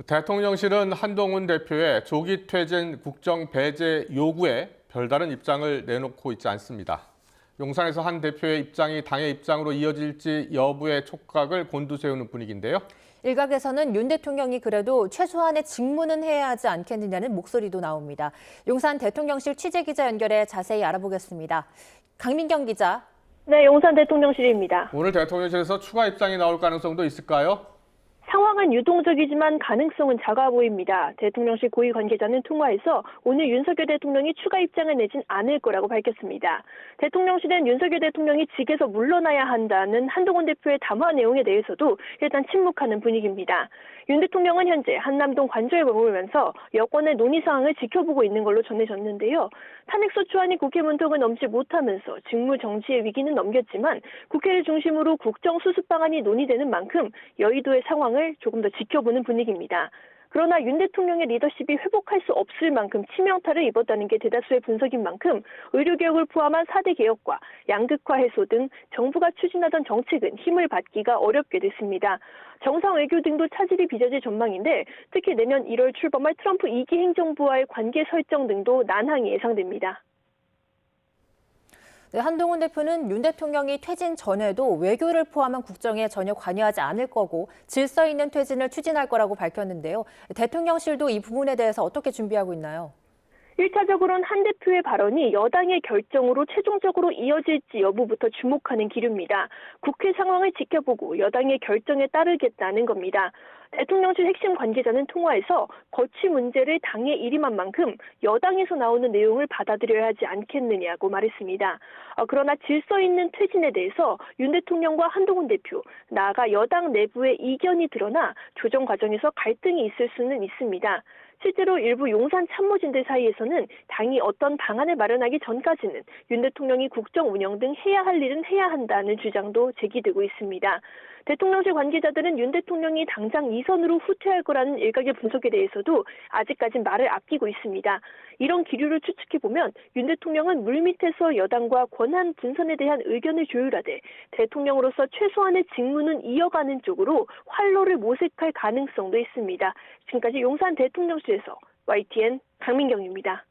대통령실은 한동훈 대표의 조기 퇴진 국정 배제 요구에 별다른 입장을 내놓고 있지 않습니다. 용산에서 한 대표의 입장이 당의 입장으로 이어질지 여부의 촉각을 곤두세우는 분위기인데요. 일각에서는 윤 대통령이 그래도 최소한의 직무는 해야 하지 않겠느냐는 목소리도 나옵니다. 용산 대통령실 취재기자 연결해 자세히 알아보겠습니다. 강민경 기자. 네, 용산 대통령실입니다. 오늘 대통령실에서 추가 입장이 나올 가능성도 있을까요? 상황은 유동적이지만 가능성은 작아 보입니다. 대통령실 고위 관계자는 통화에서 오늘 윤석열 대통령이 추가 입장을 내진 않을 거라고 밝혔습니다. 대통령실은 윤석열 대통령이 직에서 물러나야 한다는 한동훈 대표의 담화 내용에 대해서도 일단 침묵하는 분위기입니다. 윤 대통령은 현재 한남동 관저에 머물면서 여권의 논의 상황을 지켜보고 있는 걸로 전해졌는데요. 탄핵소추안이 국회 문턱을 넘지 못하면서 직무 정지의 위기는 넘겼지만 국회를 중심으로 국정수습 방안이 논의되는 만큼 여의도의 상황을 조금 더 지켜보는 분위기입니다. 그러나 윤 대통령의 리더십이 회복할 수 없을 만큼 치명타를 입었다는 게 대다수의 분석인 만큼 의료개혁을 포함한 4대 개혁과 양극화 해소 등 정부가 추진하던 정책은 힘을 받기가 어렵게 됐습니다. 정상 외교 등도 차질이 빚어질 전망인데 특히 내년 1월 출범할 트럼프 2기 행정부와의 관계 설정 등도 난항이 예상됩니다. 네, 한동훈 대표는 윤 대통령이 퇴진 전에도 외교를 포함한 국정에 전혀 관여하지 않을 거고 질서 있는 퇴진을 추진할 거라고 밝혔는데요. 대통령실도 이 부분에 대해서 어떻게 준비하고 있나요? 1차적으로는 한 대표의 발언이 여당의 결정으로 최종적으로 이어질지 여부부터 주목하는 기류입니다. 국회 상황을 지켜보고 여당의 결정에 따르겠다는 겁니다. 대통령실 핵심 관계자는 통화에서 거취 문제를 당에 일임한 만큼 여당에서 나오는 내용을 받아들여야 하지 않겠느냐고 말했습니다. 그러나 질서 있는 퇴진에 대해서 윤 대통령과 한동훈 대표, 나아가 여당 내부의 이견이 드러나 조정 과정에서 갈등이 있을 수는 있습니다. 실제로 일부 용산 참모진들 사이에서는 당이 어떤 방안을 마련하기 전까지는 윤 대통령이 국정 운영 등 해야 할 일은 해야 한다는 주장도 제기되고 있습니다. 대통령실 관계자들은 윤 대통령이 당장 이선으로 후퇴할 거라는 일각의 분석에 대해서도 아직까진 말을 아끼고 있습니다. 이런 기류를 추측해보면 윤 대통령은 물밑에서 여당과 권한 분산에 대한 의견을 조율하되 대통령으로서 최소한의 직무는 이어가는 쪽으로 활로를 모색할 가능성도 있습니다. 지금까지 용산 대통령실에서 YTN 강민경입니다.